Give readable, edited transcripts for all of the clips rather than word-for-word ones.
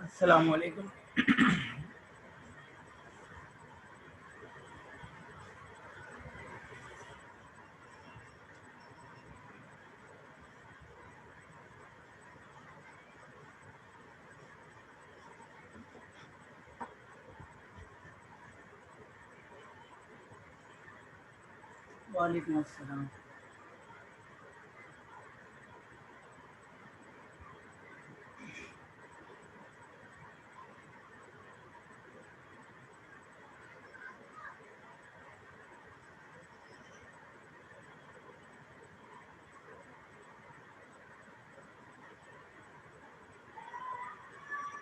अस्सलाम वालेकुम। वालेकुम अस्सलाम।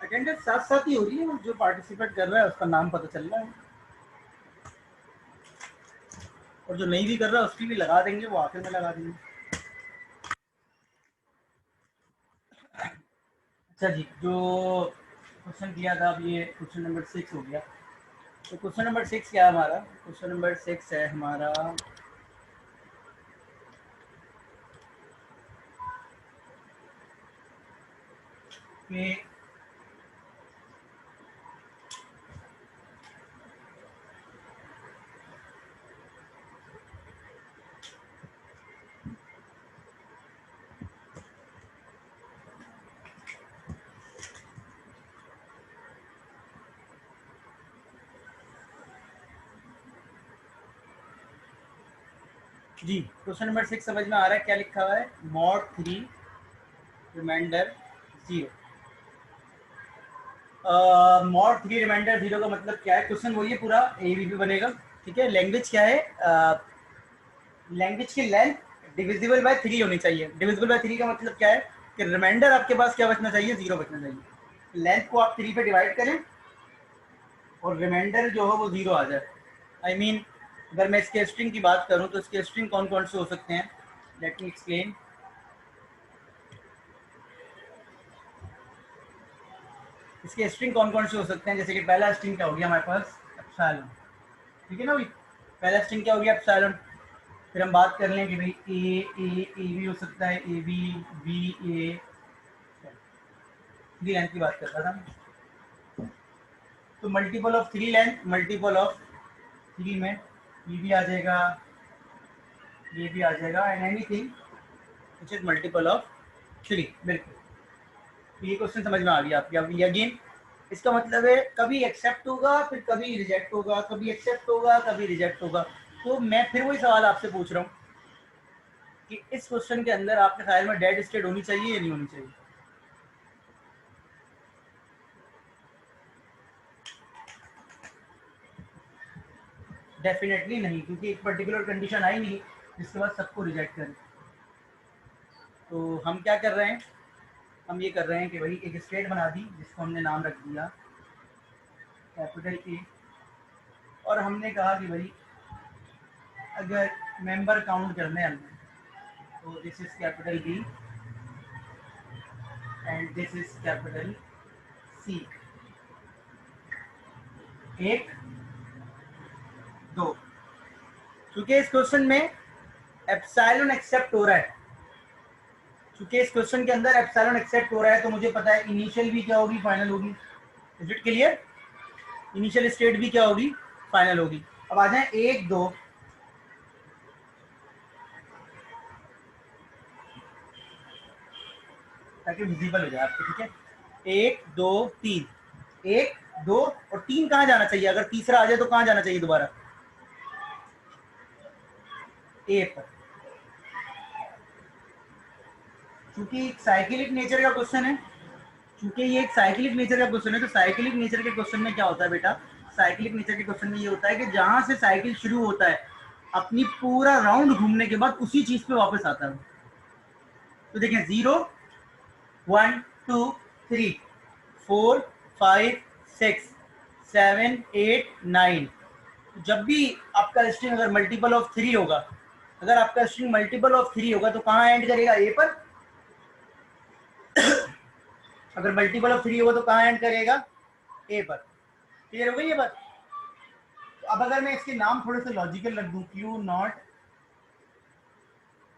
अटेंडेंस साथ साथ ही हो रही है, जो पार्टिसिपेट कर रहा है उसका नाम पता चल रहा है, और जो नहीं भी कर रहा है उसकी भी लगा देंगे, वो आखिर में लगा देंगे। अच्छा जी, जो क्वेश्चन किया था अब ये क्वेश्चन नंबर 6 हो गया। तो क्वेश्चन नंबर 6 क्या है हमारा? क्वेश्चन नंबर 6 है हमारा कि जी, क्वेश्चन नंबर 6 समझ में आ रहा है? क्या लिखा हुआ है? Mod 3 reminder 0। मॉड 3 रिमाइंडर 0 का मतलब क्या है? क्वेश्चन वही है, पूरा एबीपी बनेगा। ठीक है, लैंग्वेज क्या है? लैंग्वेज की लेंथ डिविजिबल बाय 3 होनी चाहिए। डिविजिबल बाय 3 का मतलब क्या है कि रिमाइंडर आपके पास क्या बचना चाहिए? 0 बचना चाहिए। लेंथ को आप 3 पे डिवाइड करें और रिमाइंडर जो है वो 0 आ जाए। आई मीन अगर मैं इसके स्ट्रिंग की बात करूं तो इसके स्ट्रिंग कौन कौन से हो सकते हैं? Let me explain. इसके स्ट्रिंग कौन कौन से हो सकते हैं? जैसे कि पहला स्ट्रिंग क्या हो गया हमारे पास? एप्सिलॉन। ठीक है ना भाई, पहला स्ट्रिंग क्या हो गया? एप्सिलॉन। फिर हम बात कर लें कि भाई ए भी हो सकता है, A B B A, three length की बात करता था। तो multiple of 3 length, multiple of 3 में ये भी आ जाएगा, ये भी आ जाएगा, and anything which is multiple of 3। बिल्कुल, तो ये क्वेश्चन समझ में आ गया आपकी। अब ये अगेन इसका मतलब है कभी एक्सेप्ट होगा, फिर कभी रिजेक्ट होगा, कभी एक्सेप्ट होगा, कभी रिजेक्ट होगा। तो मैं फिर वही सवाल आपसे पूछ रहा हूँ कि इस क्वेश्चन के अंदर आपके ख्याल में डेड स्टेट होनी चाहिए या नहीं होनी चाहिए? डेफिनेटली नहीं, क्योंकि एक पर्टिकुलर कंडीशन आई नहीं जिसके बाद सबको रिजेक्ट करें। तो हम क्या कर रहे हैं? हम ये कर रहे हैं कि भाई एक स्टेट बना दी जिसको हमने नाम रख दिया कैपिटल ए, और हमने कहा कि भाई अगर मेंबर काउंट करने हैं हमने, तो this is capital B and this is capital C. एक, दो। क्योंकि इस क्वेश्चन में एप्सिलॉन एक्सेप्ट हो रहा है, क्योंकि इस क्वेश्चन के अंदर एप्सिलॉन एक्सेप्ट हो रहा है, तो मुझे पता है इनिशियल भी क्या होगी, फाइनल होगी। Is it clear? Initial state भी क्या होगी, फाइनल होगी। अब आ जाए एक, दो, ताकि विजिबल हो जाए आपको। ठीक है, एक, दो, तीन। एक, दो और तीन कहाँ जाना चाहिए? अगर तीसरा आ जाए तो कहाँ जाना चाहिए दोबारा? ए पर। क्योंकि साइक्लिक नेचर का क्वेश्चन है, क्योंकि ये एक साइक्लिक नेचर का क्वेश्चन है, तो साइक्लिक नेचर के क्वेश्चन में क्या होता है बेटा? साइक्लिक नेचर के क्वेश्चन में ये होता है कि जहां से साइकिल शुरू होता है, अपनी पूरा राउंड घूमने के बाद उसी चीज पे वापस आता है। तो देखें, 0, 1, 2, 3, 4, 5, 6, 7, 8, 9। जब भी आपका स्ट्रिंग अगर मल्टीपल ऑफ 3 होगा, अगर आपका स्ट्रिंग मल्टीपल ऑफ 3 होगा तो कहाँ एंड करेगा? ए पर। अगर मल्टीपल ऑफ 3 होगा तो कहाँ एंड करेगा? ए पर। क्लियर हो गई ये बात? तो अब अगर मैं इसके नाम थोड़े से लॉजिकल रख दूं, Q not,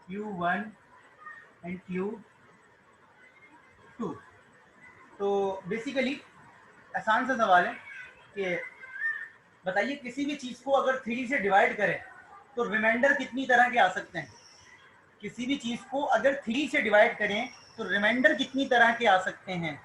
Q1 and Q2, तो बेसिकली आसान सा सवाल है कि बताइए किसी भी चीज को अगर 3 से डिवाइड करें तो रिमाइंडर कितनी तरह के आ सकते हैं। किसी भी चीज को अगर 3 से डिवाइड करें तो रिमाइंडर कितनी तरह के आ सकते हैं।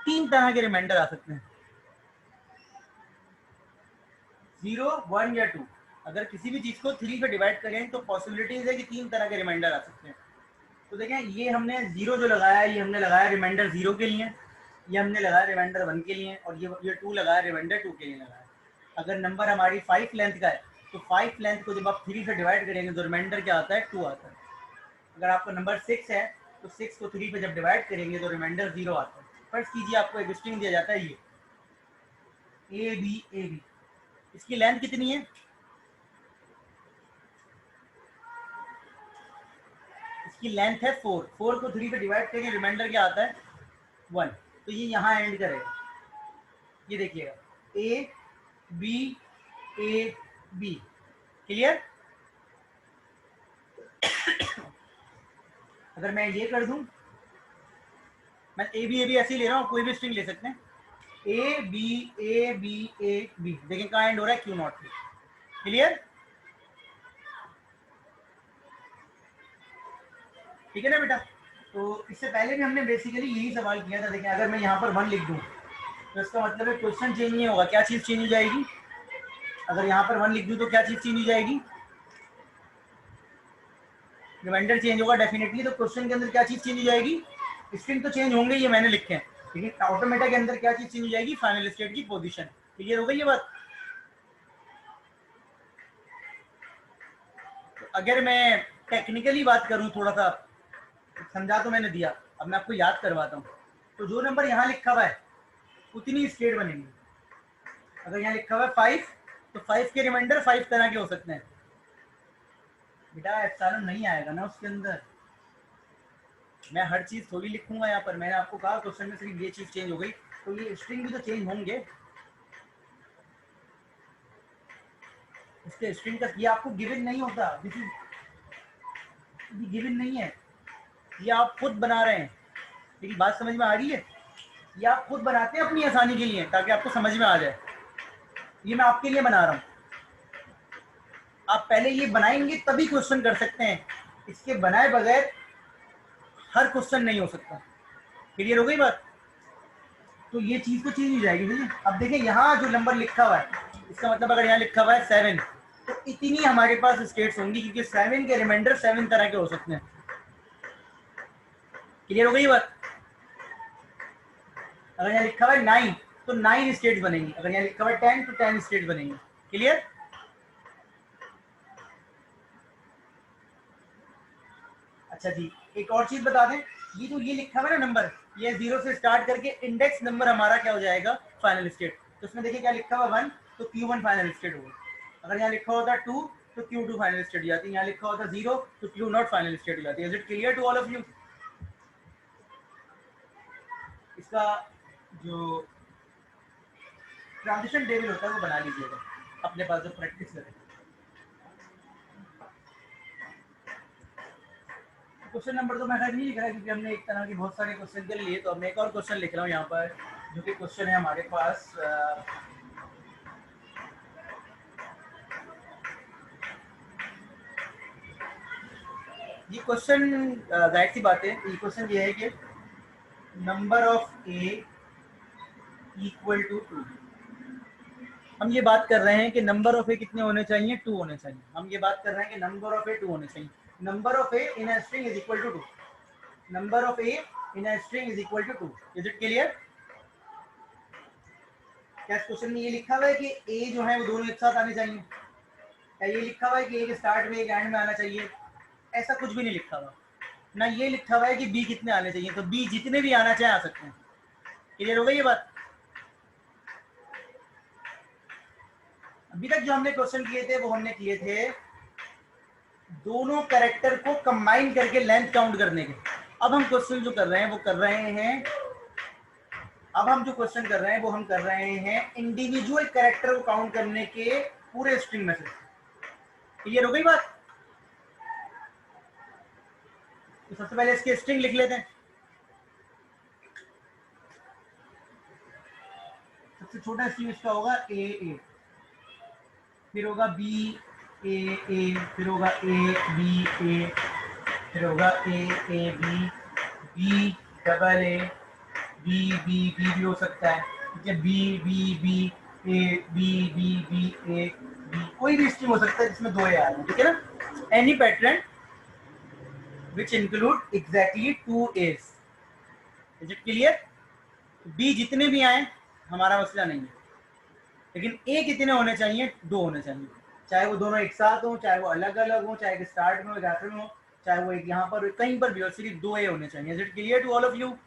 तीन तरह के रिमाइंडर आ सकते हैं, 0, 1 या 2। अगर किसी भी चीज को 3 से डिवाइड करें तो पॉसिबिलिटीज है कि तीन तरह के रिमाइंडर आ सकते हैं। तो देखें, ये हमने 0 जो लगाया है, ये हमने लगाया रिमाइंडर 0 के लिए, ये हमने लगाया रिमाइंडर 1 के लिए, और ये 2 लगाया रिमाइंडर 2 के लिए लगाया। अगर नंबर हमारी 5 लेंथ का है तो 5 लेंथ को जब आप 3 से डिवाइड करेंगे तो रिमाइंडर क्या आता है, 2 आता है। अगर आपका नंबर 6 है तो 6 को 3 पे जब डिवाइड करेंगे तो रिमाइंडर 0 आता है। फर्स्ट कीजिए, आपको एक स्ट्रिंग दिया जाता है ये ए बी। इसकी लेंथ कितनी है, इसकी लेंथ है 4। 4 को 3 पे डिवाइड करेंगे, रिमाइंडर क्या आता है, 1। तो ये यहाँ एंड करेगा। ये देखिएगा ए बी। क्लियर। अगर मैं ये कर दूं, मैं ए बी ऐसे ही ले रहा हूँ, कोई भी स्ट्रिंग ले सकते हैं, ए बी। देखें कहाँ एंड हो रहा है, क्यू नॉट पे। क्लियर, ठीक है ना बेटा। तो इससे पहले भी हमने बेसिकली यही सवाल किया था। देखें, अगर मैं यहाँ पर 1 लिख दूँ तो इसका मतलब है क्वेश्चन चेंज नहीं होगा। क्या चीज़ चेंज हो जाएगी, अगर यहाँ पर 1 लिख दूँ तो क्या चीज़ चेंज हो जाएगी, रिमाइंडर चेंज होगा डेफिनेटली। तो क्वेश्चन के अंदर क्या चीज़ चेंज हो जाएगी, स्ट्रिंग तो चेंज होंगे, ये मैंने लिखे हैं, लेकिन ऑटोमेटा के अंदर क्या चीज़ चेंज हो जाएगी, फाइनल स्टेट की पोजीशन। क्लियर हो गई ये बात। तो अगर मैं टेक्निकली बात करूँ, थोड़ा सा समझा तो मैंने दिया, अब मैं आपको याद करवाता हूँ। तो जो नंबर यहाँ लिखा हुआ है उतनी स्टेट बनेंगी। अगर यहाँ लिखा हुआ है 5 तो 5 के रिमाइंडर 5 तरह के हो सकते हैं। बेटा एप्सिलॉन नहीं आएगा ना उसके अंदर, मैं हर चीज़ थोड़ी लिखूंगा यहाँ पर। मैंने आपको कहा क्वेश्चन में सिर्फ ये चीज़ चेंज हो गई, तो ये स्ट्रिंग भी तो चेंज होंगे। इसके स्ट्रिंग का ये आपको गिवन नहीं होता, दिस इज गिवन नहीं है, ये आप खुद बना रहे हैं। लेकिन बात समझ में आ रही है, ये आप खुद बनाते हैं अपनी आसानी के लिए, ताकि आपको समझ में आ जाए। ये मैं आपके लिए बना रहा हूँ, आप पहले ये बनाएंगे तभी क्वेश्चन कर सकते हैं, इसके बनाए बगैर हर क्वेश्चन नहीं हो सकता। क्लियर हो गई बात। तो ये चीज़ तो चेंज हो जाएगी। ठीक है, अब देखिए यहाँ जो नंबर लिखा हुआ है, इसका मतलब अगर यहाँ लिखा हुआ है 7, तो इतनी हमारे पास स्टेट्स होंगी, क्योंकि 7 के रिमाइंडर 7 तरह के हो सकते हैं। क्लियर हो गई बात। अगर यहाँ लिखा हुआ है 9 तो 9 स्टेट्स बनेंगी, अगर यहाँ लिखा हुआ है 10 तो 10 स्टेट्स बनेंगी। क्लियर। अच्छा जी, एक और चीज बता दें, ये जो ये लिखा हुआ है ना नंबर, ये 0 से स्टार्ट करके इंडेक्स नंबर हमारा क्या हो जाएगा, फाइनल स्टेट। तो इसमें देखिए क्या लिखा हुआ 1 तो Q1 फाइनल स्टेट होगा। अगर यहाँ लिखा होता 2 तो Q2 फाइनल स्टेट हो जाती है। यहाँ लिखा होता 0 तो Q0 फाइनल स्टेट हो जाती है। Is it clear to all of you. इसका जो ट्रांजिशन टेबल होता है वो बना लीजिएगा अपने पास, जो प्रैक्टिस करें। क्वेश्चन नंबर तो मैं खैर नहीं लिख रहा, क्योंकि हमने एक तरह के बहुत सारे क्वेश्चन कर लिए। तो अब मैं एक और क्वेश्चन लिख रहा हूँ यहाँ पर, जो कि क्वेश्चन है हमारे पास ये क्वेश्चन जाहिर सी बात है, ये क्वेश्चन ये है कि number of A equal to 2। हम ये बात कर रहे हैं कि नंबर ऑफ ए कितने होने चाहिए, 2 होने चाहिए। हम ये बात कर रहे हैं कि नंबर ऑफ ए 2 होने चाहिए। Number of A in a string is equal to 2। Number of A in a string is equal to 2। Is it clear. क्या इस क्वेश्चन में ये लिखा हुआ है कि ए जो है वो दोनों एक साथ आने चाहिए? क्या ये लिखा हुआ है कि एक स्टार्ट में एक एंड में आना चाहिए? ऐसा कुछ भी नहीं लिखा हुआ। ना ये लिखा हुआ है कि बी कितने आने चाहिए, तो बी जितने भी आना चाहे आ सकते हैं। क्लियर हो गई ये बात। अभी तक जो हमने क्वेश्चन किए थे वो हमने किए थे दोनों कैरेक्टर को कंबाइन करके लेंथ काउंट करने के। अब हम क्वेश्चन जो कर रहे हैं वो कर रहे हैं, अब हम जो क्वेश्चन कर रहे हैं वो हम कर रहे हैं इंडिविजुअल कैरेक्टर को काउंट करने के पूरे स्ट्रिंग में से। क्लियर हो गई बात? तो सबसे पहले इसके स्ट्रिंग लिख लेते हैं। सबसे छोटा स्ट्रिंग इसका होगा ए, फिर होगा बी ए, फिर होगा ए, फिर होगा A B double A, B भी हो सकता है, ठीक है, बी ए बी, कोई भी स्ट्रिंग हो सकता है जिसमें दो ए आ रहे हैं, ठीक है ना। Any pattern which include exactly 2 A's। Is it clear? B जितने भी आए हमारा मसला नहीं है, लेकिन ए कितने होने चाहिए? 2 होने चाहिए, चाहे वो दोनों एक साथ हो, चाहे वो अलग अलग हो, चाहे स्टार्ट में हो, जाते में हो, चाहे वो एक यहाँ पर कहीं पर भी हो, सिर्फ 2 ए होने चाहिए। Is it clear to all of you?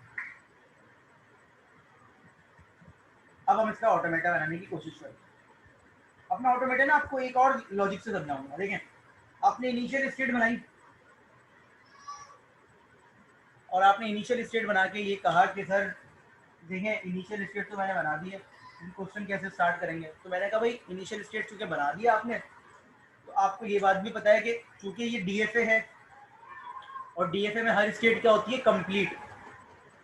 अब हम इसका ऑटोमेटा बनाने की कोशिश करें। अपना ऑटोमेटा ना आपको एक और लॉजिक से समझाऊंगा। देखें, आपने इनिशियल स्टेट बनाई और आपने इनिशियल स्टेट बना के ये कहा कि सर देखें इनिशियल स्टेट तो मैंने बना दी है, क्वेश्चन कैसे स्टार्ट करेंगे? तो मैंने कहा भाई इनिशियल स्टेट चूंकि बना दिया आपने, तो आपको ये बात भी पता है कि चूंकि ये डीएफए है और डीएफए में हर स्टेट क्या होती है? कंप्लीट।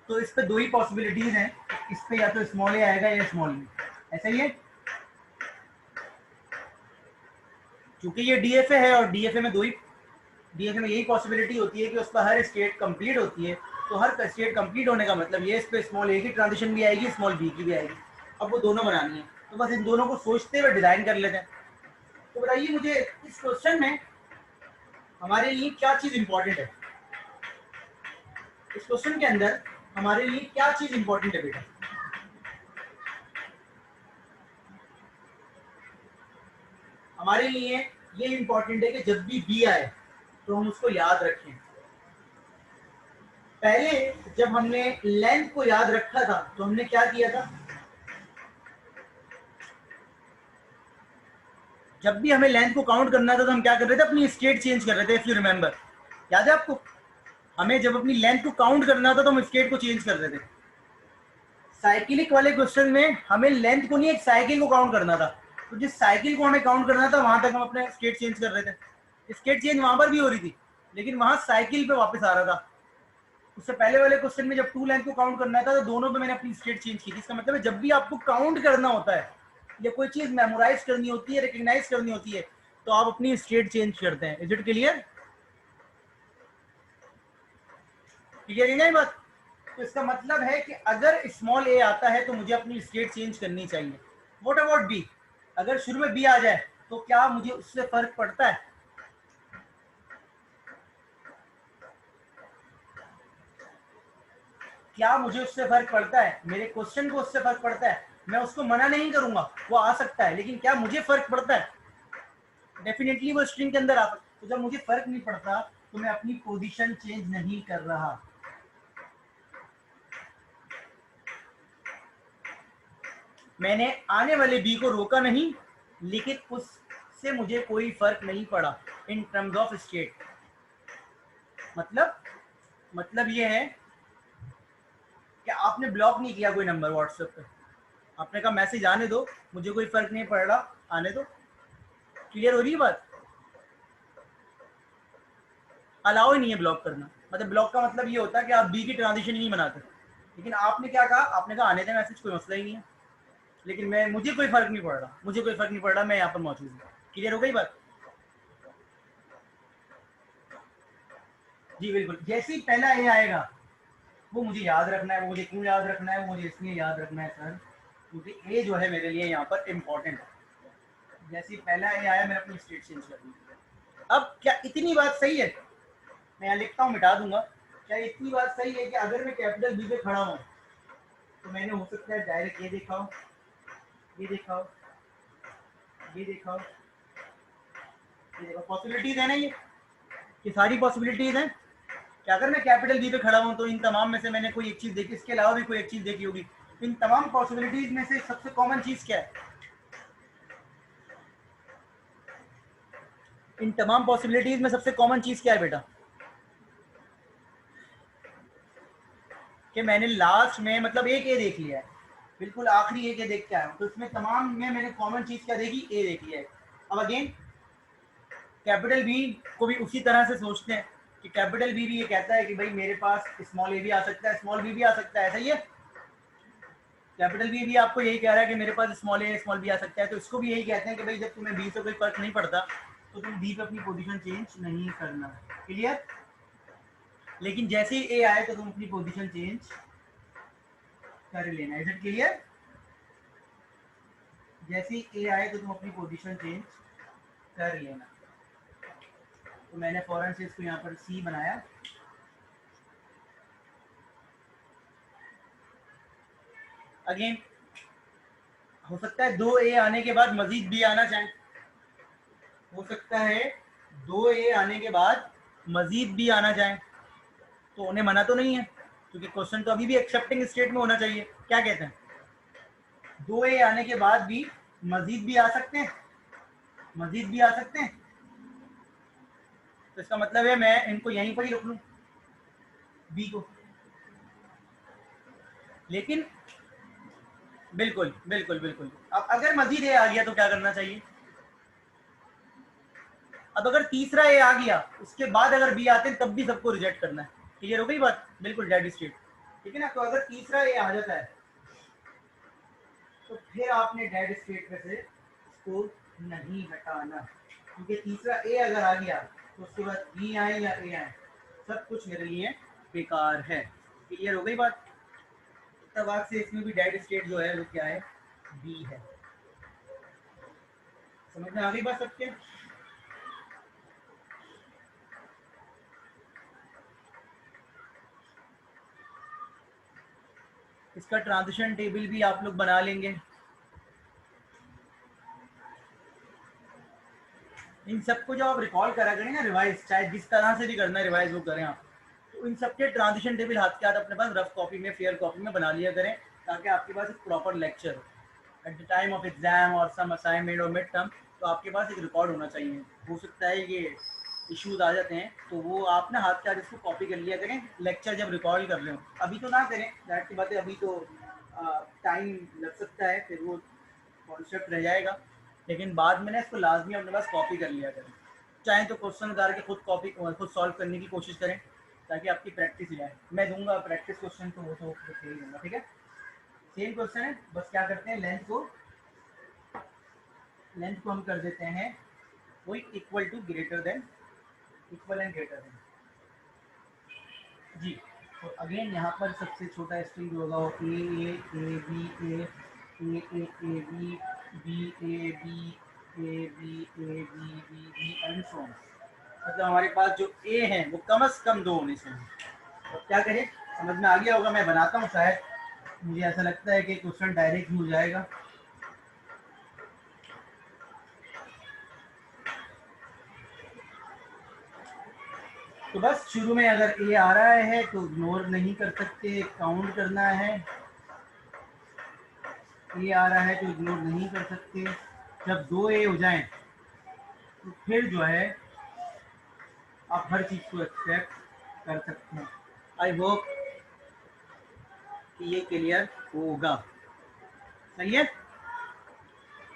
तो इस पे दो ही पॉसिबिलिटीज हैं, इस पे या तो स्मॉल ए आएगा या स्मॉल बी, ऐसा ही है। क्योंकि ये डीएफए है और डीएफए में डीएफए में यही पॉसिबिलिटी होती है कि उस पर हर स्टेट कंप्लीट होती है। तो हर स्टेट कंप्लीट होने का मतलब ये इस पे स्मॉल ए की ट्रांजिशन भी आएगी, स्मॉल बी की भी आएगी। अब वो दोनों बनानी है, तो बस इन दोनों को सोचते हुए डिजाइन कर लेते हैं। तो बताइए मुझे इस क्वेश्चन में हमारे लिए क्या चीज इंपॉर्टेंट है? इस क्वेश्चन के अंदर हमारे लिए क्या चीज इंपॉर्टेंट है बेटा? हमारे लिए ये इंपॉर्टेंट है कि जब भी बी आए तो हम उसको याद रखें। पहले जब हमने लेंथ को याद रखा था तो हमने क्या किया था? जब भी हमें लेंथ को काउंट करना था तो हम क्या कर रहे थे? अपनी स्टेट चेंज कर रहे थे। इफ यू रिमेंबर, याद है आपको? हमें जब अपनी लेंथ को काउंट करना था तो हम स्टेट को चेंज कर रहे थे। साइकिलिक वाले क्वेश्चन में हमें लेंथ को नहीं, एक साइकिल को काउंट करना था। तो जिस साइकिल को हमें काउंट करना था वहां तक हम अपने स्टेट चेंज कर रहे थे। स्टेट चेंज वहां पर भी हो रही थी, लेकिन वहां साइकिल पे वापस आ रहा था। उससे पहले वाले क्वेश्चन में जब टू लेंथ को काउंट करना था तो दोनों पे मैंने अपनी स्टेट चेंज की थी। इसका मतलब है जब भी आपको काउंट करना होता है या कोई चीज मेमोराइज करनी होती है, रिकग्नाइज करनी होती है, तो आप अपनी स्टेट चेंज करते हैं। Is it clear? क्लियर है ना ये बात? तो इसका मतलब है कि अगर स्मॉल ए आता है तो मुझे अपनी स्टेट चेंज करनी चाहिए। What about B? अगर शुरू में बी आ जाए तो क्या मुझे उससे फर्क पड़ता है? क्या मुझे उससे फर्क पड़ता है? मेरे क्वेश्चन को उससे फर्क पड़ता है? मैं उसको मना नहीं करूंगा, वो आ सकता है, लेकिन क्या मुझे फर्क पड़ता है? डेफिनेटली वो स्ट्रिंग के अंदर आ सकता है। तो जब मुझे फर्क नहीं पड़ता तो मैं अपनी पोजीशन चेंज नहीं कर रहा। मैंने आने वाले बी को रोका नहीं, लेकिन उससे मुझे कोई फर्क नहीं पड़ा इन टर्म्स ऑफ स्टेट। मतलब ये है कि आपने ब्लॉक नहीं किया कोई नंबर व्हाट्सएप पे, आपने कहा मैसेज आने दो, मुझे कोई फर्क नहीं पड़ रहा, आने दो। क्लियर हो रही है बात? अलाउ ही नहीं है ब्लॉक करना। मतलब ब्लॉक का मतलब ये होता है कि आप बी की ट्रांजिशन ही नहीं बनाते। लेकिन आपने क्या कहा? आपने कहा आने दें मैसेज, कोई मसला ही नहीं है, लेकिन मुझे कोई फर्क नहीं पड़ रहा, मुझे कोई फर्क नहीं पड़ रहा, मैं यहाँ पर मौजूद हूँ। क्लियर हो गई बात? जी बिल्कुल। जैसे ही पहला ए आएगा वो मुझे याद रखना है। वो मुझे क्यों याद रखना है? वो मुझे इसलिए याद रखना है सर क्योंकि ए जो है मेरे लिए यहाँ पर इम्पोर्टेंट है। जैसे ही पहला ए आया मैंने अपनी स्टेट चेंज कर दी। अब क्या इतनी बात सही है? मैं यहाँ लिखता हूँ, मिटा दूंगा। क्या इतनी बात सही है कि अगर मैं कैपिटल बी पे खड़ा हूँ तो मैंने हो सकता है डायरेक्ट ये देखा हो, ये देखा हो, ये देखा हो, ये देखा। पॉसिबिलिटीज है ना ये सारी पॉसिबिलिटीज हैं कि अगर मैं कैपिटल बी पे खड़ा हूँ तो इन तमाम में से मैंने कोई एक चीज देखी, इसके अलावा भी कोई एक चीज देखी होगी। इन तमाम पॉसिबिलिटीज में से सबसे कॉमन चीज क्या है? इन तमाम पॉसिबिलिटीज में सबसे कॉमन चीज क्या है बेटा? कि मैंने लास्ट में मतलब एक ए देख लिया है, बिल्कुल आखिरी एक ए देख के आया हूँ, तो इसमें तमाम में मैंने कॉमन चीज क्या देखी, ए देख लिया है। अब अगेन कैपिटल बी को भी उसी तरह से सोचते हैं कि कैपिटल बी भी ये कहता है कि भाई मेरे पास स्मॉल ए भी आ सकता है, स्मॉल बी भी आ सकता है, सही है। कैपिटल बी भी आपको यही कह रहा है कि मेरे पास स्मॉल ए स्मॉल बी आ सकता है, तो इसको भी यही कहते हैं कि भाई जब तुम्हें बी से कोई फर्क नहीं पड़ता तो तुम बी पे अपनी पोजीशन चेंज नहीं करना, क्लियर। लेकिन जैसे ही ए आए तो तुम अपनी पोजीशन चेंज कर लेना, इज इट क्लियर। जैसे ही ए आए तो तुम अपनी पोजीशन चेंज कर लेना। तो मैंने फौरन से इसको यहाँ पर सी बनाया। अगेन हो सकता है 2 ए आने के बाद मजीद बी आना चाहे, हो सकता है 2 ए आने के बाद मजीद बी आना चाहे, तो उन्हें मना तो नहीं है क्योंकि क्वेश्चन तो अभी भी एक्सेप्टिंग स्टेट में होना चाहिए। क्या कहते हैं, 2 ए आने के बाद भी मजीद भी आ सकते हैं, मजीद भी आ सकते हैं, तो इसका मतलब है मैं इनको यहीं पर ही रख लूं बी को। लेकिन बिल्कुल बिल्कुल बिल्कुल, अब अगर मजीद ए आ गया तो क्या करना चाहिए, अब अगर तीसरा ए आ गया उसके बाद अगर बी आते हैं तब भी सबको रिजेक्ट करना है, क्लियर हो गई बात, बिल्कुल डेड स्टेट, ठीक है ना। तो अगर तीसरा ए आ जाता है तो फिर आपने डेड स्टेट में से इसको नहीं हटाना, क्योंकि तीसरा ए अगर आ गया तो उसके बाद बी आए या ए आए सब कुछ मेरे लिए बेकार है, क्लियर हो गई बात। तब आज से इसमें भी डेड स्टेट जो है वो क्या है, बी है। समझ में आ गई बात सबके। इसका ट्रांजिशन टेबल भी आप लोग बना लेंगे। इन सबको जब आप रिकॉल करा करें ना, रिवाइज चाहे जिस तरह से भी करना है रिवाइज वो करें आप, तो इन सबके ट्रांजिशन टेबल हाथ के हाथ अपने पास रफ कॉपी में, फेयर कॉपी में बना लिया करें, ताकि आपके पास एक प्रॉपर लेक्चर हो at the time of exam और सम असाइनमेंट और मिड टर्म, तो आपके पास एक रिकॉर्ड होना चाहिए। हो सकता है ये इश्यूज आ जाते हैं, तो वो आप ना हाथ के हाथ इसको कॉपी कर लिया करें लेक्चर जब रिकॉर्ड कर रहे हो। अभी तो ना करें, दैट की बात है, अभी तो टाइम लग सकता है, फिर वो कॉन्सेप्ट रह जाएगा, लेकिन बाद में ना इसको लाजमी अपने पास कॉपी कर लिया करें। चाहे तो क्वेश्चन उतार के खुद सॉल्व करने की कोशिश करें ताकि आपकी प्रैक्टिस हो जाए। मैं दूंगा प्रैक्टिस क्वेश्चन, तो वो तो दे ही दूंगा, ठीक है। सेम क्वेश्चन है, बस क्या करते हैं लेंथ को हम कर देते हैं वही equal to greater than, equal and greater than जी। तो अगेन यहाँ पर सबसे छोटा स्ट्रिंग जो होगा वो A B A B B A B and so on. मतलब हमारे पास जो ए है वो कम से कम 2 होने चाहिए। तो क्या करें, समझ में आ गया होगा, मैं बनाता हूँ, शायद मुझे ऐसा लगता है कि क्वेश्चन डायरेक्ट ही हो जाएगा। तो बस शुरू में अगर ए आ रहा है तो इग्नोर नहीं कर सकते, काउंट करना है। ए आ रहा है तो इग्नोर नहीं कर सकते। जब 2 ए हो जाएं तो फिर जो है आप हर चीज़ को एक्सेप्ट कर सकते हैं। आई होप कि ये क्लियर होगा, सही है।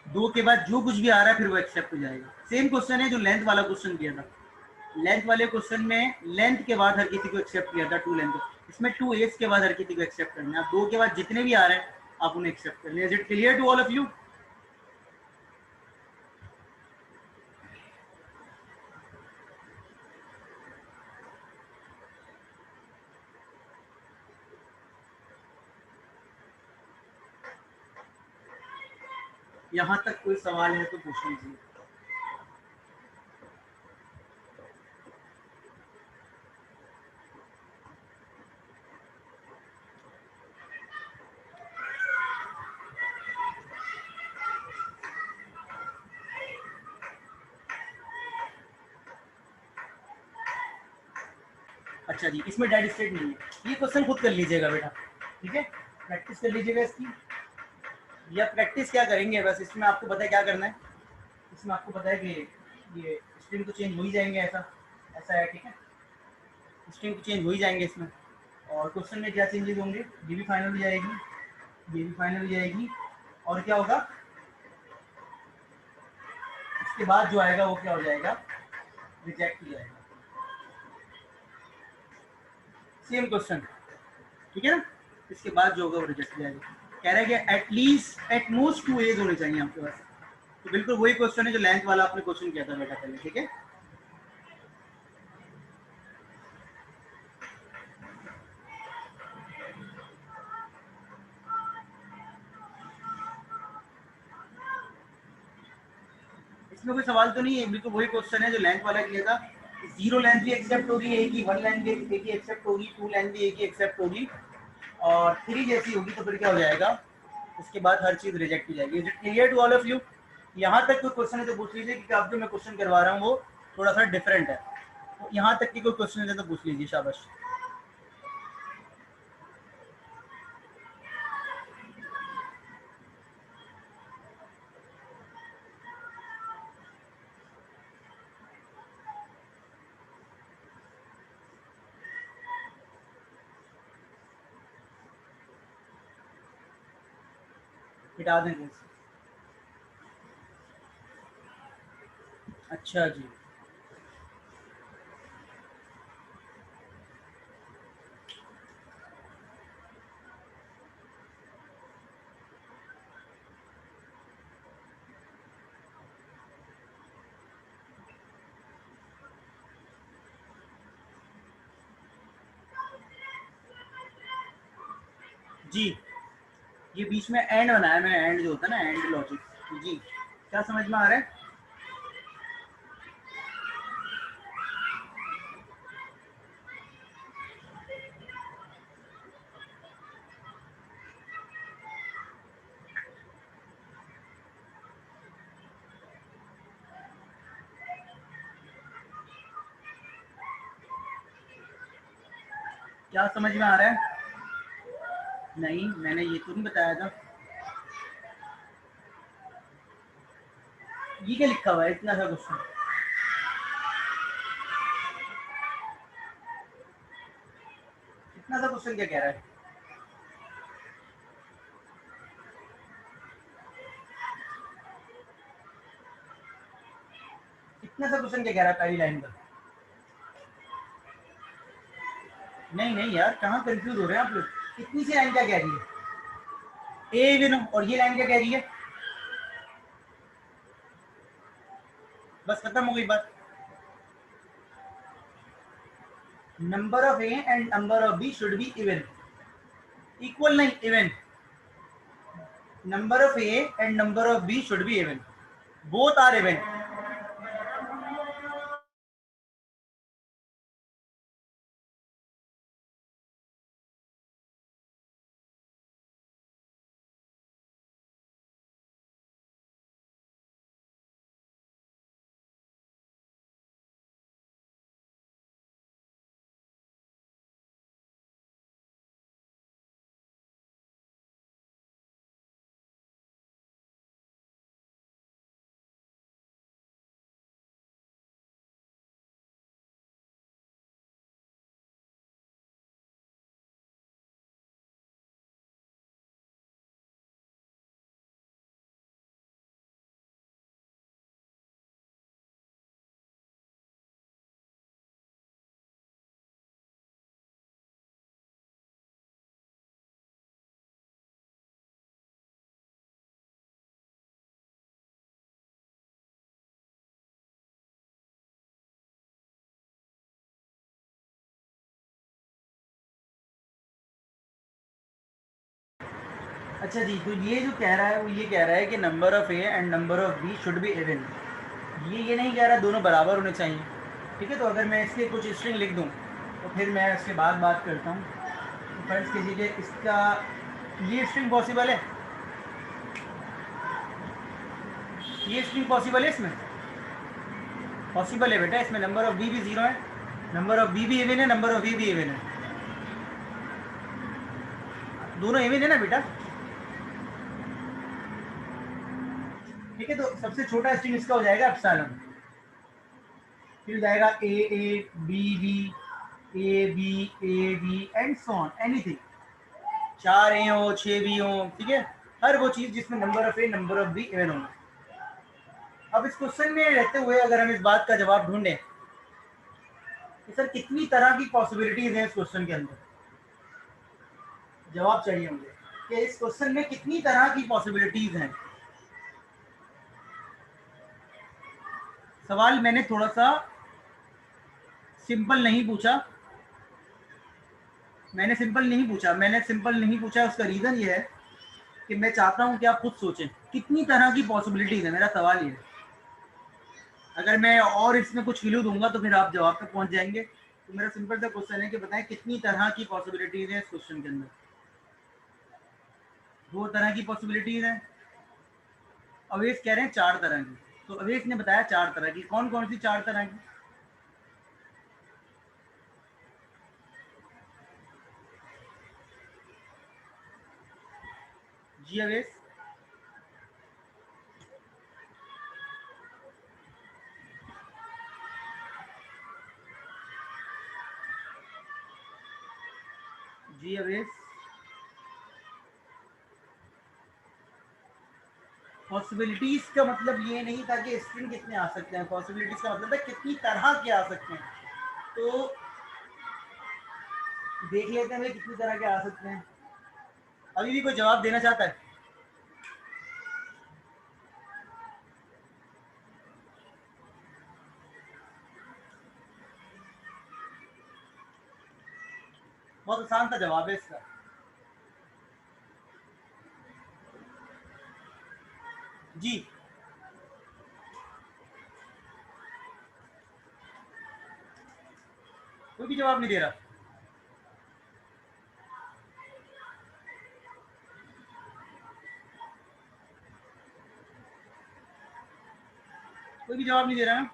2 के बाद जो कुछ भी आ रहा है फिर वो एक्सेप्ट हो जाएगा। सेम क्वेश्चन है जो लेंथ वाला क्वेश्चन किया था, लेंथ वाले क्वेश्चन में लेंथ के बाद हर किसी को एक्सेप्ट किया था 2 लेंथ, इसमें 2 एज के बाद हर किसी को एक्सेप्ट करना है। आप 2 के बाद जितने भी आ रहे हैं आप उन्हें एक्सेप्ट कर लें। Is it clear to all of you. यहाँ तक कोई सवाल है तो पूछ लीजिए। अच्छा जी, इसमें डेड स्टेट नहीं है, ये क्वेश्चन खुद कर लीजिएगा बेटा, ठीक है, प्रैक्टिस कर लीजिएगा इसकी। या प्रैक्टिस क्या करेंगे, बस इसमें आपको पता है क्या करना है, इसमें आपको पता है कि ये स्ट्रिंग तो चेंज हो ही जाएंगे, ऐसा ऐसा है, ठीक है, स्ट्रिंग तो चेंज हो ही जाएंगे इसमें, और क्वेश्चन में क्या चेंजेस होंगे, ये भी फाइनल हो जाएगी, ये भी फाइनल हो जाएगी, और क्या होगा इसके बाद जो आएगा वो क्या हो जाएगा, रिजेक्ट हो जाएगा। सेम क्वेश्चन, ठीक है ना, इसके बाद जो होगा वो रिजेक्ट हो जाएगा। कह रहा है कि एटलीस्ट एट मोस्ट 2 एज होने चाहिए आपके पास। तो बिल्कुल वही क्वेश्चन है जो लेंथ वाला आपने क्वेश्चन किया था बेटा पहले, ठीक है। इसमें कोई सवाल तो नहीं है, बिल्कुल वही क्वेश्चन है जो लेंथ वाला किया था। 0 लेंथ भी एक्सेप्ट होगी एक ही, 1 लेंथ भी एक ही एक्सेप्ट होगी, 2 लेंथ भी एक ही एक्सेप्ट होगी, और 3 जैसी होगी तो फिर क्या हो जाएगा, उसके बाद हर चीज रिजेक्ट हो जाएगी। Is it clear to all of you? यहाँ तक कोई क्वेश्चन है तो पूछ लीजिए, क्योंकि अब जो मैं क्वेश्चन करवा रहा हूँ वो थोड़ा सा डिफरेंट है, तो यहाँ तक की कोई क्वेश्चन है तो पूछ लीजिए, शाबाश। हटा देंगे। अच्छा जी, जी ये बीच में एंड बनाया मैंने, एंड जो होता है ना, एंड लॉजिक। जी क्या समझ में आ रहा है? क्या समझ में आ रहा है? नहीं मैंने ये तो नहीं बताया था। ये क्या लिखा हुआ है इतना सा क्वेश्चन? इतना सा क्वेश्चन क्या कह रहा है? इतना सा क्वेश्चन क्या कह रहा है पहली लाइन का? नहीं नहीं यार, कहाँ कंफ्यूज हो रहे हैं आप लोग। इतनी सी लाइन क्या कह रही है? ए विनो, और ये लाइन क्या कह रही है? बस खत्म हो गई बात। Number of A and number of B should be even. Equal नहीं, even. Number of A and number of B should be even, both are even. अच्छा जी, तो ये जो कह रहा है वो ये कह रहा है कि number of A and number of B should be even. ये नहीं कह रहा दोनों बराबर होने चाहिए, ठीक है। तो अगर मैं इसके कुछ स्ट्रिंग लिख दूँ तो फिर मैं इसके बाद बात करता हूँ। तो फर्ज कीजिए इसका ये स्ट्रिंग पॉसिबल है, ये स्ट्रिंग पॉसिबल है, इसमें पॉसिबल है बेटा। इसमें नंबर ऑफ बी भी 0 है, नंबर ऑफ बी भी इवन है, नंबर ऑफ बी भी इवन है, दोनों इवन है ना बेटा, ठीक है। तो सबसे छोटा स्ट्रिंग इसका हो जाएगा एप्सिलॉन, फिर जाएगा a a B B A B and so on anything, 4 a हो 6 बी हो, ठीक है, हर वो चीज जिसमें number of A number of be even हो। अब इस क्वेश्चन में रहते हुए अगर हम इस बात का जवाब ढूंढें कि सर कितनी तरह की पॉसिबिलिटीज हैं इस क्वेश्चन के अंदर, जवाब चाहिए मुझे कि इस क्वेश्चन में कितनी तरह की पॉसिबिलिटीज हैं। सवाल मैंने थोड़ा सा सिंपल नहीं पूछा, मैंने सिंपल नहीं पूछा। उसका रीजन ये है कि मैं चाहता हूं कि आप खुद सोचें कितनी तरह की पॉसिबिलिटीज है, मेरा सवाल ये है। अगर मैं और इसमें कुछ क्लू दूंगा तो फिर आप जवाब तक पहुंच जाएंगे। तो मेरा सिंपल सा क्वेश्चन है कि बताएं कितनी तरह की पॉसिबिलिटीज है इस क्वेश्चन के अंदर। 2 तरह की पॉसिबिलिटीज है, अवेश कह रहे हैं 4 तरह की। तो अवेश ने बताया 4 तरह की, कौन कौन सी 4 तरह की? जी अवेश। जी अवेश। पॉसिबिलिटीज का मतलब ये नहीं था कि स्ट्रिंग कितने आ सकते हैं, पॉसिबिलिटीज का मतलब है कितनी तरह के आ सकते हैं। तो देख लेते हैं कितनी तरह के आ सकते हैं। अभी भी कोई जवाब देना चाहता है? बहुत आसान सा जवाब है इसका। जी कोई भी जवाब नहीं दे रहा? कोई भी जवाब नहीं दे रहा ना?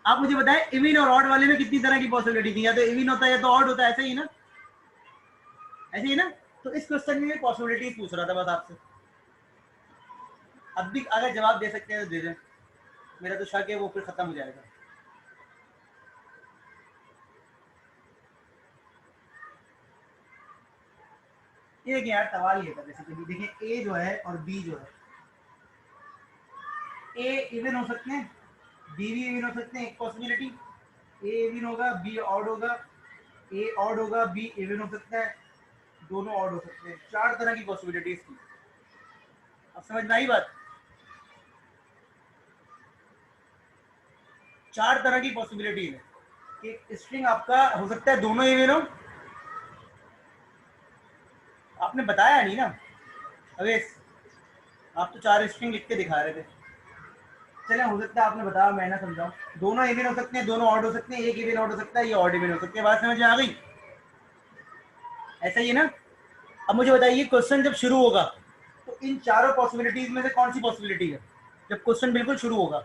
आप मुझे बताएं इविन और ऑड वाले में कितनी तरह की पॉसिबिलिटी थी? या तो इविन होता है या तो ऑड होता है, ऐसे ही ना? ऐसे ही ना? तो इस क्वेश्चन में पॉसिबिलिटीज पूछ रहा था बस आपसे। अब भी अगर जवाब दे सकते हैं तो दे दें, मेरा तो शक है वो फिर खत्म हो जाएगा। ये देखिए यार सवाल ये था बेसिकली, देखिए ए जो है और बी जो है, ए इवन हो सकते हैं, बी भी इवन हो सकते हैं, एक पॉसिबिलिटी। ए इवन होगा, बी ऑड होगा, ए ऑड होगा, बी इवन हो सकता है, दोनों ऑड हो सकते हैं। 4 तरह की पॉसिबिलिटीज थी। अब समझ में आई बात? 4 तरह की पॉसिबिलिटी है कि स्ट्रिंग आपका हो सकता है दोनों इवन हो। आपने बताया नहीं ना अवेश, आप तो 4 स्ट्रिंग लिख के दिखा रहे थे। चले हो सकता है आपने बताया, मैं ना समझाऊं। दोनों इवन हो सकते हैं, दोनों ऑड हो सकते हैं, एक इवन ऑड हो सकता है, ये ऑड इवन हो सकते हैं। बात समझ में आ गई? ऐसा ही है ना? अब मुझे बताइए क्वेश्चन जब शुरू होगा तो इन चारों पॉसिबिलिटीज में से कौन सी पॉसिबिलिटी है जब क्वेश्चन बिल्कुल शुरू होगा?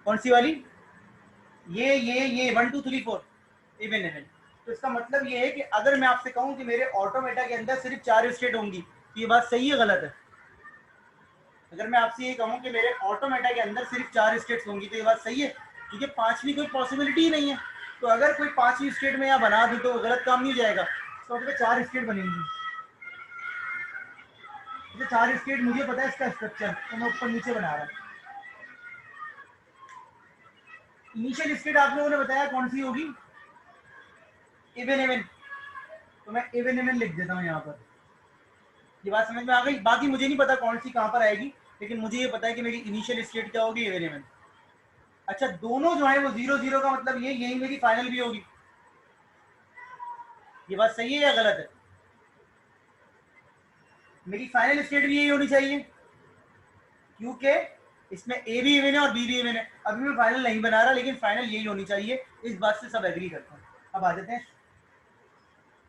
कौन सी वाली? ये 1 2 3 4 इवन इवन। तो इसका मतलब ये है कि अगर मैं आपसे कहूं कि मेरे ऑटोमेटा के अंदर सिर्फ 4 स्टेट होंगी तो ये बात सही है गलत है? अगर मैं आपसे ये कहूं कि मेरे ऑटोमेटा के अंदर सिर्फ 4 स्टेट्स होंगी तो ये बात सही है, क्योंकि पांचवी कोई पॉसिबिलिटी ही नहीं है। तो अगर कोई पांचवी स्टेट में यहाँ बना दूं तो गलत काम नहीं हो जाएगा। तो तो 4 स्टेट बनेंगी। तो 4 स्टेट मुझे पता है इसका स्ट्रक्चर, तो मैं ऊपर नीचे बना रहा हूँ। इनिशियल स्टेट आप लोगों ने बताया कौन सी होगी? Even even. तो मैं इवन इवन लिख देता हूँ यहाँ पर। ये बात समझ में आ गई? बाकी मुझे नहीं पता कौन सी कहाँ पर आएगी, लेकिन मुझे ये पता है कि मेरी इनिशियल स्टेट क्या होगी, इवन इवन। अच्छा दोनों जो है वो 0 0 का मतलब ये यही मेरी फाइनल भी होगी। ये बात सही है या गलत है? मेरी फाइनल स्टेट भी यही होनी चाहिए, क्योंकि इसमें ए भी इवन है और बी भी इवन है। अभी मैं फाइनल नहीं बना रहा, लेकिन फाइनल यही होनी चाहिए। इस बात से सब एग्री करते हैं। अब आ जाते हैं,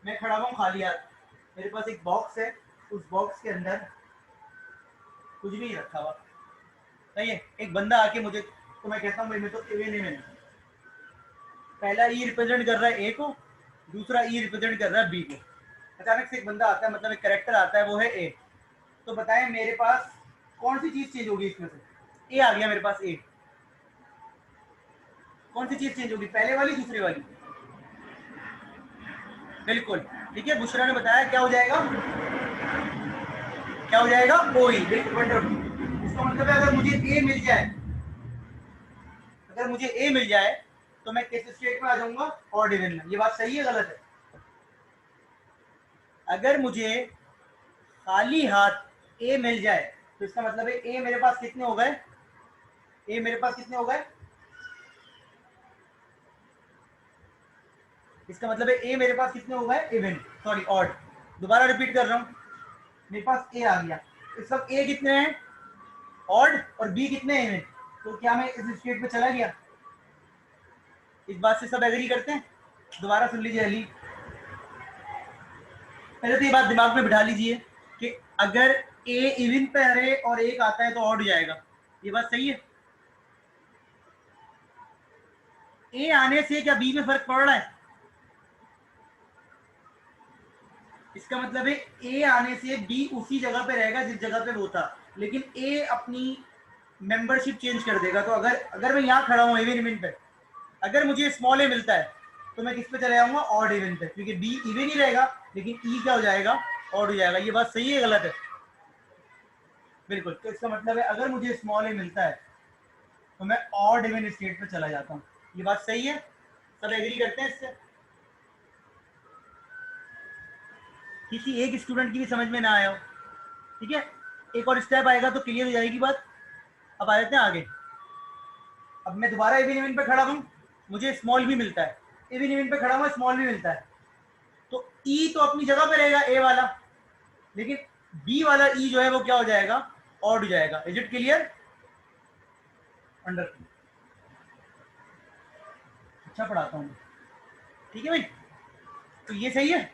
मैं खड़ा हुआ हूँ खाली हाथ, मेरे पास एक बॉक्स है, उस बॉक्स के अंदर कुछ भी नहीं रखा हुआ। सही है? एक बंदा आके मुझे, तो मैं कहता हूँ भाई मैं तो इवन इवन। पहला ई रिप्रेजेंट कर रहा है ए को, दूसरा ई रिप्रेजेंट कर रहा है बी को। अचानक से एक बंदा आता है, मतलब एक कैरेक्टर आता है, वो है ए। तो बताएं मेरे पास कौन सी चीज चेंज होगी इसमें से? ए आ गया मेरे पास, ए। कौन सी चीज चेंज होगी, पहले वाली दूसरी वाली? बिल्कुल ठीक है, बुशरा ने बताया क्या हो जाएगा, क्या हो जाएगा, कोई। बिल्कुल वंडरफुल। इसका मतलब है अगर मुझे ए मिल जाए, अगर मुझे ए मिल जाए तो मैं किस स्टेट में आ जाऊंगा, ऑड इवन में। ये बात सही है गलत है? अगर मुझे खाली हाथ ए मिल जाए तो इसका मतलब है ए मेरे पास कितने हो गए, ए मेरे पास कितने हो गए, इसका मतलब है ए मेरे पास कितने हो गए, इवन, सॉरी ऑड। दोबारा रिपीट कर रहा हूं, मेरे पास ए आ गया, इस वक्त ए कितने हैं, ऑड, और बी कितने हैं, इवन। तो क्या मैं इस स्टेट पे चला गया? इस बात से सब एग्री करते हैं? दोबारा सुन लीजिए अली, पहले तो ये बात दिमाग में बिठा लीजिए कि अगर ए इवन पे रहे और एक आता है तो ऑड हो जाएगा। ये बात सही है? ए आने से क्या बी में फर्क पड़ रहा है? इसका मतलब है ए आने से बी उसी जगह पे रहेगा जिस जगह पे वो था, लेकिन ए अपनी मेंबरशिप चेंज कर देगा। तो अगर अगर मैं यहाँ खड़ा हूँ इवन इवन पे, अगर मुझे स्मॉल ए मिलता है तो मैं किस पे चले जाऊंगा, ऑड इवन पे, क्योंकि बी इवन ही रहेगा लेकिन ई क्या हो जाएगा, ऑड हो जाएगा। ये बात सही है गलत है? बिल्कुल। तो इसका मतलब है अगर मुझे स्मॉल ए मिलता है तो मैं ऑड इवन स्टेट पे चला जाता हूँ। ये बात सही है? सब एग्री करते हैं इससे? किसी एक स्टूडेंट की भी समझ में ना आया हो, ठीक है, एक और स्टेप आएगा तो क्लियर हो जाएगी बात। अब आ जाते हैं आगे। अब मैं दोबारा इवन इवन पे खड़ा हूँ, मुझे स्मॉल भी मिलता है, इवन इवन पे खड़ा हूँ, स्मॉल भी मिलता है, तो ई तो अपनी जगह पे रहेगा ए वाला, लेकिन बी वाला ई जो है वो क्या हो जाएगा, ऑड हो जाएगा। Is it clear? अंडरस्टूड। अच्छा पढ़ाता हूँ, ठीक है भाई? तो ये सही है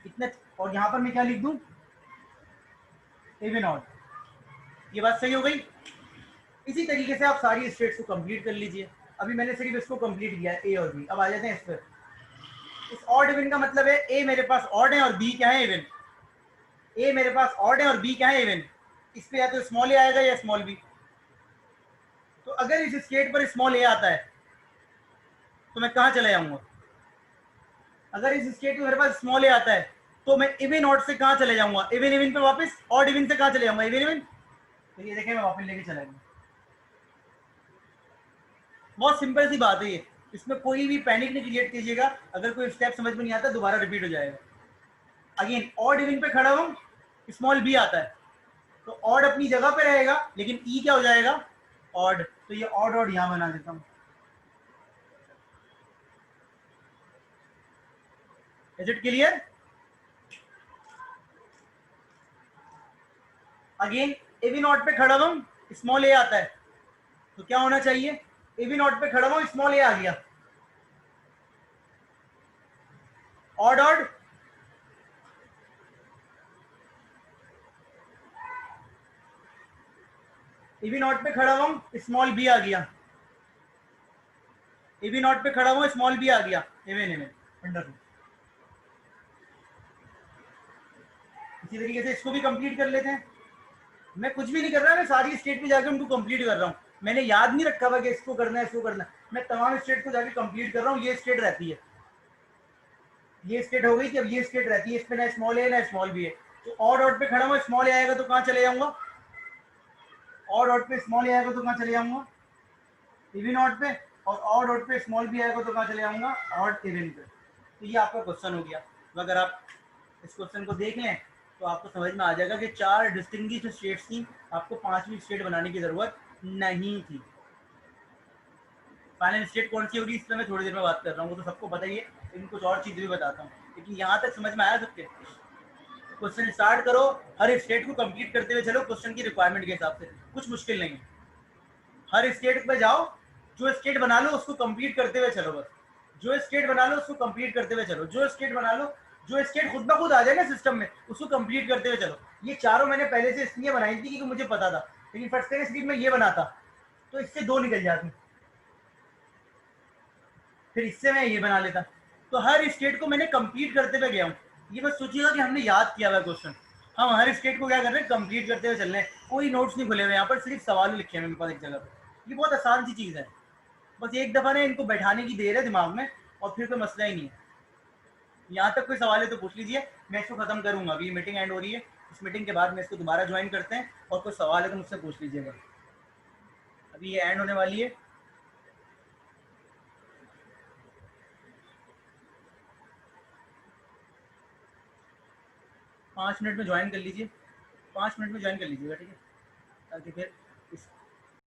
इतना। और यहां पर मैं क्या लिख दूं, इवन ऑड। ये बात सही हो गई? इसी तरीके से आप सारी स्टेट्स को कंप्लीट कर लीजिए। अभी मैंने सिर्फ इसको कंप्लीट किया है, ए और बी। अब आ जाते हैं इस पर। इस ऑड इवन का मतलब है ए मेरे पास ऑड है और बी क्या है, इवन। ए मेरे पास ऑड है और बी क्या है, इवन। इस पे या तो स्मॉल ए आएगा या स्मॉल बी। तो अगर इस स्टेट पर स्मॉल ए आता है तो मैं कहां चले जाऊंगा? अगर इस स्टेट में मेरे पास स्मॉल ए आता है तो मैं इवन ऑड से कहां चले जाऊंगा, इवन इवन पे वापस, ऑड इवन से कहां चले जाऊंगा, इवन इवन। तो ये देखें मैं वापस लेके चला गया। बहुत सिंपल सी बात है ये, इसमें कोई भी पैनिक नहीं क्रिएट कीजिएगा। अगर कोई स्टेप समझ में नहीं आता दोबारा रिपीट हो जाएगा। अगेन ऑड इवन पे खड़ा हूं, स्मॉल बी आता है, तो ऑड अपनी जगह पे रहेगा लेकिन ई क्या हो जाएगा, ऑड। तो ये ऑड ऑड यहां बना देता हूं। Is it clear? Again even odd पे खड़ा हूं, स्मॉल ए आता है, तो क्या होना चाहिए, इवन ऑड पे खड़ा हूं, स्मॉल ए आ गया, ऑड ऑड। इवन ऑड पे खड़ा हूं, स्मॉल बी आ गया, इवन ऑड पे खड़ा हूं, स्मॉल बी आ गया, इवन इवन। वंडरफुल। इसी तरीके से इसको भी कंप्लीट कर लेते हैं। मैं कुछ भी नहीं कर रहा, मैं सारी स्टेट पे जाकर उनको कंप्लीट कर रहा हूँ। मैंने याद नहीं रखा हुआ कि इसको करना है, इसको करना है, मैं तमाम स्टेट को जाकर कंप्लीट कर रहा हूँ। ये स्टेट रहती है, ये स्टेट हो गई कि अब ये स्टेट रहती है, इसमें ना स्मॉल ए ना स्मॉल बी है। तो ऑड ऑड पे खड़ा हूँ, स्मॉल ए आएगा तो कहाँ चले जाऊंगा, ऑड ऑड पे स्मॉल ए आएगा तो कहाँ चले जाऊंगा, इवन ऑड पे। और ऑड ऑड पे स्मॉल बी आएगा तो कहाँ चले जाऊंगा, ऑड इवन पे। तो ये आपका क्वेश्चन हो गया। तो अगर आप इस क्वेश्चन को देख लें तो आपको समझ में आ जाएगा कि 4 डिस्टिंग्विश्ड स्टेट्स थी, आपको 5वीं स्टेट बनाने की जरूरत नहीं थी। फाइनल स्टेट कौन सी होगी इस पर मैं थोड़ी देर में बात कर रहा हूँ, वो तो सबको पता ही है, लेकिन कुछ और चीज़ें भी बताता हूँ। लेकिन यहाँ तक समझ में आया सबके? क्वेश्चन स्टार्ट करो, हर स्टेट को कंप्लीट करते हुए चलो क्वेश्चन की रिक्वायरमेंट के हिसाब से, कुछ मुश्किल नहीं है। हर स्टेट पे जाओ, जो स्टेट बना लो उसको कंप्लीट करते हुए चलो, बस जो स्टेट बना लो उसको कंप्लीट करते हुए चलो, जो स्टेट बना लो, जो स्टेट खुद ब खुद आ जाए ना सिस्टम में उसको कंप्लीट करते हुए चलो। ये चारों मैंने पहले से इसलिए बनाई थी क्योंकि मुझे पता था, लेकिन फर्स्ट टाइम स्टेट में ये बनाता तो इससे 2 निकल जाती, फिर इससे मैं ये बना लेता। तो हर स्टेट को मैंने कंप्लीट करते हुए गया हूँ। ये बस सोचिएगा कि हमने याद किया हुआ क्वेश्चन, हम हर स्टेट को क्या कर रहे हैं, कंप्लीट करते हुए चल रहे हैं। कोई नोट्स नहीं खुले हुए यहाँ पर, सिर्फ सवाल लिखे हैं मेरे पास एक जगह पे। ये बहुत आसान सी चीज़ है, बस एक दफ़ा ना इनको बैठाने की देर है दिमाग में, और फिर कोई मसला ही नहीं है। यहाँ तक कोई सवाल है तो पूछ लीजिए, मैं इसको खत्म करूंगा। अभी मीटिंग एंड हो रही है, इस मीटिंग के बाद मैं इसको दोबारा ज्वाइन करते हैं, और कोई सवाल है तो मुझसे पूछ लीजिएगा। अभी ये एंड होने वाली है। पाँच मिनट में ज्वाइन कर लीजिए, 5 मिनट में ज्वाइन कर लीजिएगा, ठीक है, ताकि फिर इस